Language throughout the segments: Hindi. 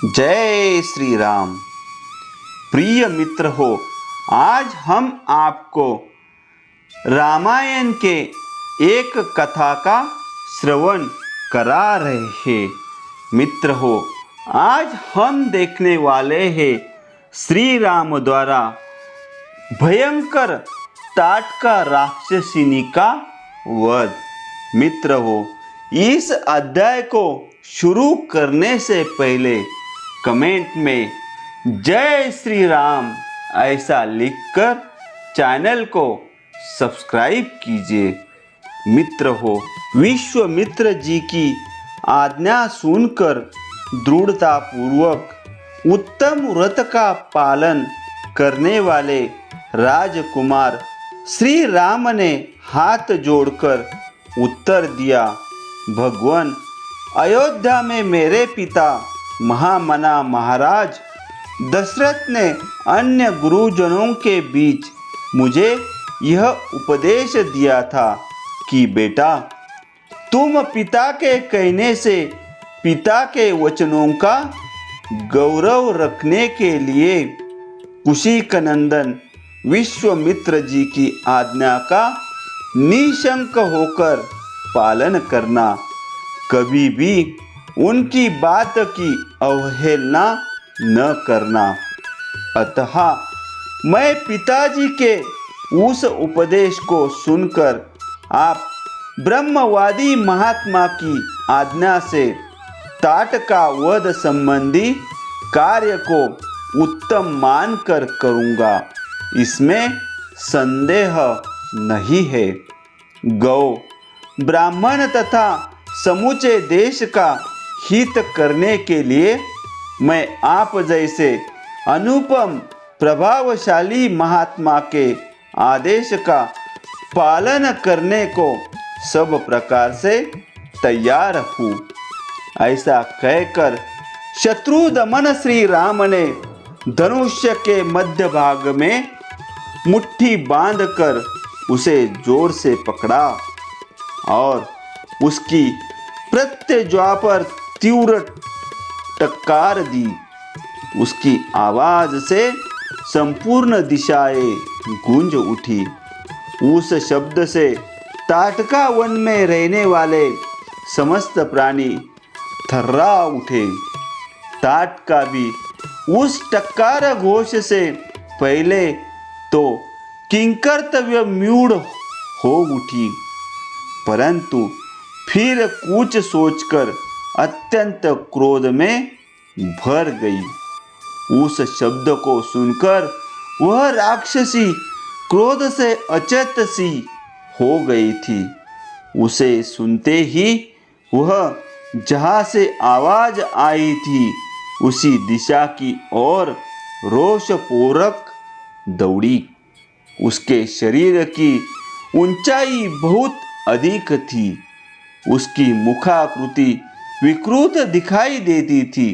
जय श्री राम। प्रिय मित्र हो, आज हम आपको रामायण के एक कथा का श्रवण करा रहे हैं। मित्र हो, आज हम देखने वाले हैं श्री राम द्वारा भयंकर ताटका राक्षसिनी का वध। मित्र हो, इस अध्याय को शुरू करने से पहले कमेंट में जय श्री राम ऐसा लिखकर चैनल को सब्सक्राइब कीजिए। मित्र हो, विश्वामित्र जी की आज्ञा सुनकर दृढ़तापूर्वक उत्तम व्रत का पालन करने वाले राजकुमार श्री राम ने हाथ जोड़कर उत्तर दिया, भगवान, अयोध्या में मेरे पिता महामना महाराज दशरथ ने अन्य गुरुजनों के बीच मुझे यह उपदेश दिया था कि बेटा, तुम पिता के कहने से पिता के वचनों का गौरव रखने के लिए कुशिकनंदन विश्वामित्र जी की आज्ञा का निशंक होकर पालन करना, कभी भी उनकी बात की अवहेलना न करना। अतः मैं पिताजी के उस उपदेश को सुनकर आप ब्रह्मवादी महात्मा की आज्ञा से ताटका वध संबंधी कार्य को उत्तम मानकर करूँगा, इसमें संदेह नहीं है। गौ, ब्राह्मण तथा समूचे देश का हित करने के लिए मैं आप जैसे अनुपम प्रभावशाली महात्मा के आदेश का पालन करने को सब प्रकार से तैयार हूँ। ऐसा कहकर शत्रु दमन श्री राम ने धनुष्य के मध्य भाग में मुट्ठी बांधकर उसे जोर से पकड़ा और उसकी प्रत्यज्वा पर तीव्र टक्कार दी। उसकी आवाज से संपूर्ण दिशाएं गूंज उठी। उस शब्द से ताटका वन में रहने वाले समस्त प्राणी थर्रा उठे। ताटका भी उस टक्कार घोष से पहले तो किंकर्तव्य म्यूढ़ हो उठी, परंतु फिर कुछ सोचकर अत्यंत क्रोध में भर गई। उस शब्द को सुनकर वह राक्षसी क्रोध से अचेत सी हो गई थी। उसे सुनते ही वह जहाँ से आवाज आई थी उसी दिशा की ओर रोषपूर्वक दौड़ी। उसके शरीर की ऊंचाई बहुत अधिक थी। उसकी मुखाकृति विकृत दिखाई देती थी।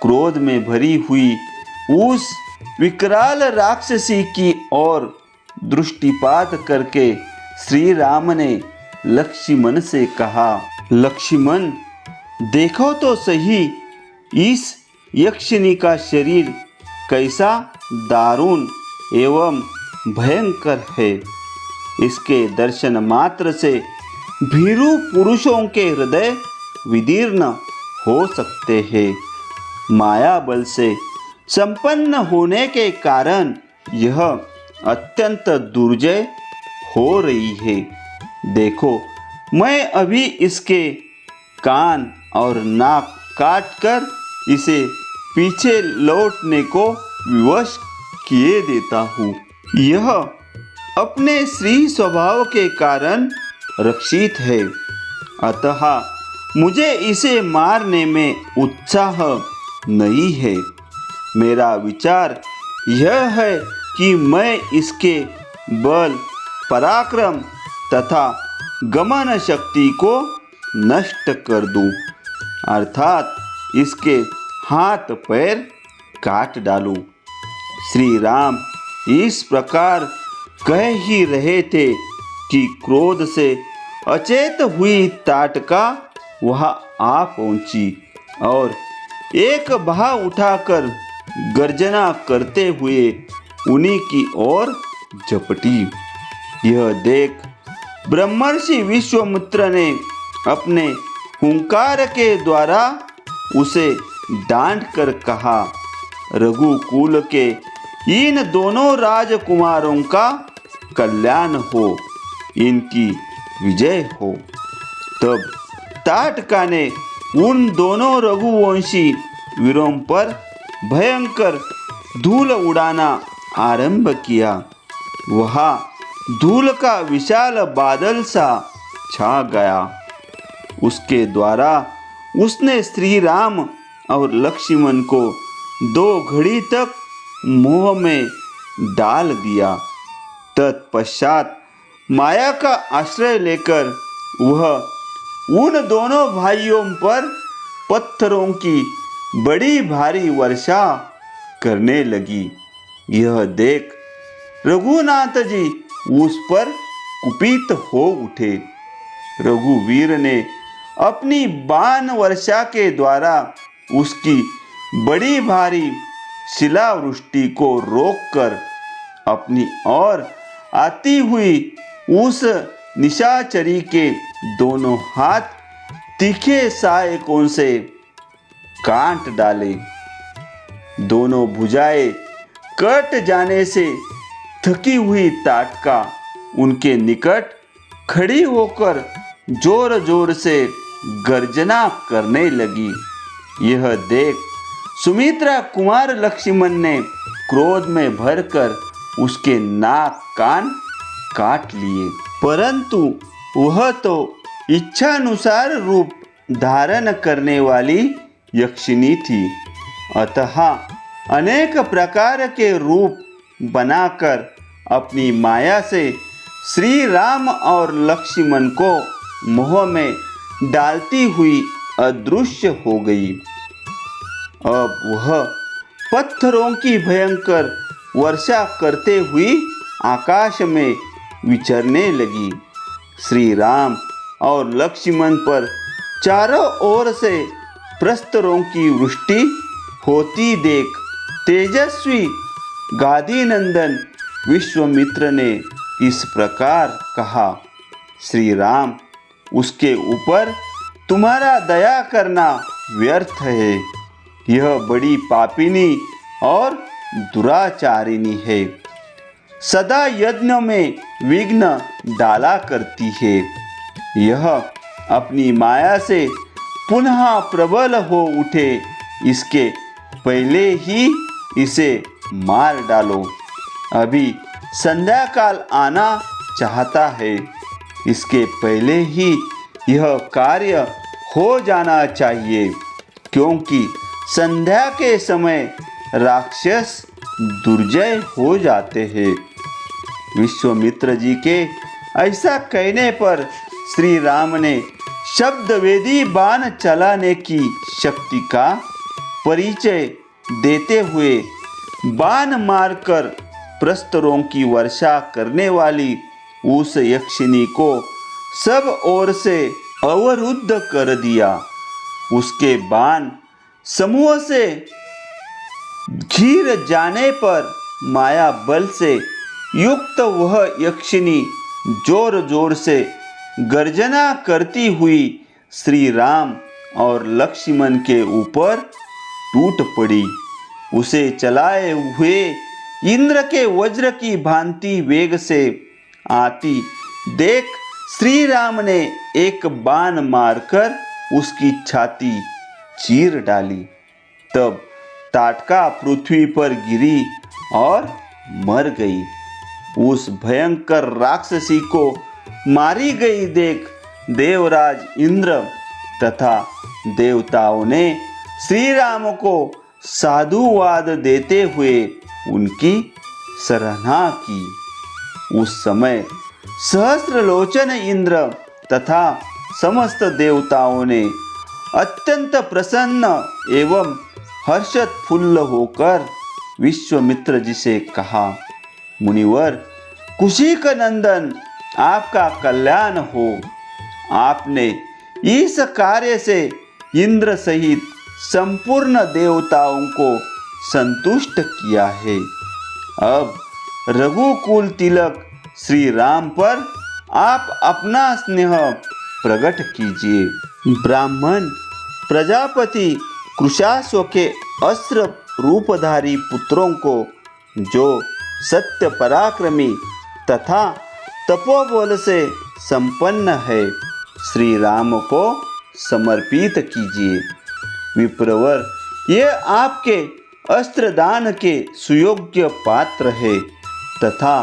क्रोध में भरी हुई उस विकराल राक्षसी की ओर दृष्टिपात करके श्री राम ने लक्ष्मण से कहा, लक्ष्मण, देखो तो सही इस यक्षिणी का शरीर कैसा दारुण एवं भयंकर है। इसके दर्शन मात्र से भीरू पुरुषों के हृदय विदीर्ण हो सकते हैं। माया बल से संपन्न होने के कारण यह अत्यंत दुर्जय हो रही है। देखो, मैं अभी इसके कान और नाक काटकर इसे पीछे लौटने को विवश किए देता हूँ। यह अपने श्री स्वभाव के कारण रक्षित है, अतः मुझे इसे मारने में उत्साह नहीं है। मेरा विचार यह है कि मैं इसके बल, पराक्रम तथा गमन शक्ति को नष्ट कर दूं, अर्थात इसके हाथ पैर काट डालूं। श्री राम इस प्रकार कह ही रहे थे कि क्रोध से अचेत हुई ताटका वहाँ आ पहुँची और एक भाव उठाकर गर्जना करते हुए उन्हीं की ओर झपटी। यह देख ब्रह्मर्षि विश्वामित्र ने अपने हुंकार के द्वारा उसे डांट कर कहा, रघुकुल के इन दोनों राजकुमारों का कल्याण हो, इनकी विजय हो। तब ताटका ने उन दोनों रघुवंशी वीरों पर भयंकर धूल उड़ाना आरंभ किया। वहाँ धूल का विशाल बादल सा छा गया। उसके द्वारा उसने श्री राम और लक्ष्मण को 2 घड़ी तक मोह में डाल दिया। तत्पश्चात माया का आश्रय लेकर वह उन दोनों भाइयों पर पत्थरों की बड़ी भारी वर्षा करने लगी। यह देख रघुनाथ जी उस पर कुपित हो उठे। रघुवीर ने अपनी बाण वर्षा के द्वारा उसकी बड़ी भारी शिलावृष्टि को रोककर अपनी ओर आती हुई उस निशाचरी के दोनों हाथ तीखे सहायकों से काट डाले। दोनों भुजाएं कट जाने से थकी हुई ताटका उनके निकट खड़ी होकर जोर जोर से गर्जना करने लगी। यह देख सुमित्रा कुमार लक्ष्मण ने क्रोध में भरकर उसके नाक कान काट लिए, परंतु वह तो इच्छानुसार रूप धारण करने वाली यक्षिणी थी। अतः अनेक प्रकार के रूप बनाकर अपनी माया से श्री राम और लक्ष्मण को मोह में डालती हुई अदृश्य हो गई। अब वह पत्थरों की भयंकर वर्षा करते हुई आकाश में विचरने लगी। श्री राम और लक्ष्मण पर चारों ओर से प्रस्तरों की वृष्टि होती देख तेजस्वी गादीनंदन विश्वामित्र ने इस प्रकार कहा, श्री राम, उसके ऊपर तुम्हारा दया करना व्यर्थ है। यह बड़ी पापिनी और दुराचारिणी है, सदा यज्ञ में विघ्न डाला करती है। यह अपनी माया से पुनः प्रबल हो उठे, इसके पहले ही इसे मार डालो। अभी संध्या काल आना चाहता है, इसके पहले ही यह कार्य हो जाना चाहिए, क्योंकि संध्या के समय राक्षस दुर्जय हो जाते हैं। विश्वामित्र जी के ऐसा कहने पर श्री राम ने शब्दवेदी बाण चलाने की शक्ति का परिचय देते हुए बाण मारकर प्रस्तरों की वर्षा करने वाली उस यक्षिणी को सब ओर से अवरुद्ध कर दिया। उसके बाण समूह से घिर जाने पर माया बल से युक्त वह यक्षिणी जोर जोर से गर्जना करती हुई श्री राम और लक्ष्मण के ऊपर टूट पड़ी। उसे चलाए हुए इंद्र के वज्र की भांति वेग से आती देख श्री राम ने एक बाण मारकर उसकी छाती चीर डाली। तब ताटका पृथ्वी पर गिरी और मर गई। उस भयंकर राक्षसी को मारी गई देख देवराज इंद्र तथा देवताओं ने श्री राम को साधुवाद देते हुए उनकी सराहना की। उस समय सहस्त्रलोचन इंद्र तथा समस्त देवताओं ने अत्यंत प्रसन्न एवं हर्षोत्फुल्ल होकर विश्वामित्र जी से कहा, मुनिवर, कुशिक नंदन, आपका कल्याण हो। आपने इस कार्य से इंद्र सहित संपूर्ण देवताओं को संतुष्ट किया है। अब रघुकुल तिलक श्री राम पर आप अपना स्नेह प्रकट कीजिए। ब्राह्मण प्रजापति कृशाश्व के अस्त्र रूपधारी पुत्रों को, जो सत्य पराक्रमी तथा तपोबल से संपन्न है, श्री राम को समर्पित कीजिए। विप्रवर, ये आपके अस्त्रदान के सुयोग्य पात्र है तथा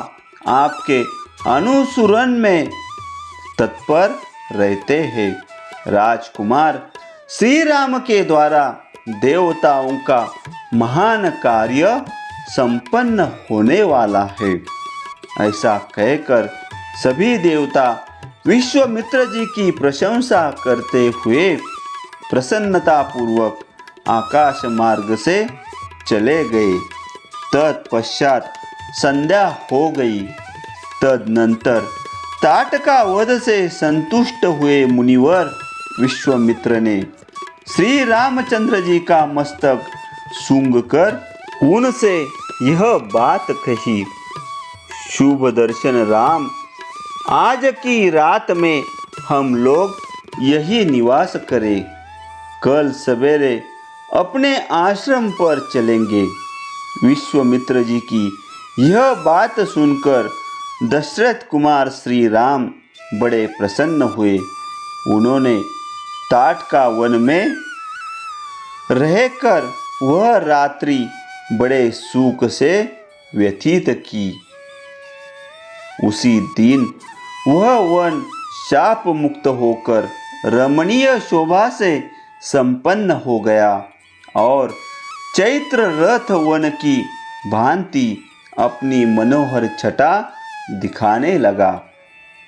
आपके अनुसरण में तत्पर रहते हैं। राजकुमार, श्री राम के द्वारा देवताओं का महान कार्य संपन्न होने वाला है। ऐसा कहकर सभी देवता विश्वामित्र जी की प्रशंसा करते हुए प्रसन्नतापूर्वक आकाश मार्ग से चले गए। तत्पश्चात संध्या हो गई। तदनंतर ताटका वध से संतुष्ट हुए मुनिवर विश्वामित्र ने श्री रामचंद्र जी का मस्तक सूंघकर उनसे यह बात कही। शुभ दर्शन राम, आज की रात में हम लोग यही निवास करें। कल सवेरे अपने आश्रम पर चलेंगे। विश्वामित्र जी की यह बात सुनकर दशरथ कुमार श्री राम बड़े प्रसन्न हुए। उन्होंने ताटका वन में रहकर वह रात्रि बड़े सुख से व्यतीत की। उसी दिन वह वन शाप मुक्त होकर रमणीय शोभा से संपन्न हो गया और चैत्र रथ वन की भांति अपनी मनोहर छटा दिखाने लगा।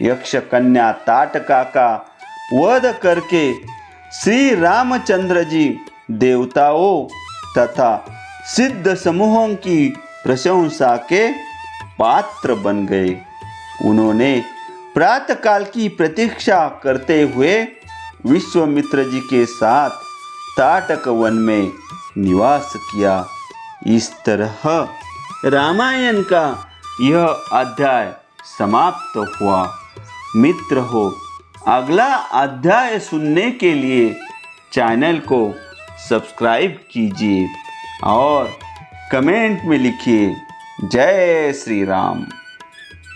यक्ष कन्या ताटका का वध करके श्री रामचंद्र जी देवताओं तथा सिद्ध समूहों की प्रशंसा के पात्र बन गए। उन्होंने प्रातःकाल की प्रतीक्षा करते हुए विश्वामित्र जी के साथ ताटक वन में निवास किया। इस तरह रामायण का यह अध्याय समाप्त हुआ। मित्र हो, अगला अध्याय सुनने के लिए चैनल को सब्सक्राइब कीजिए और कमेंट में लिखिए जय श्री राम।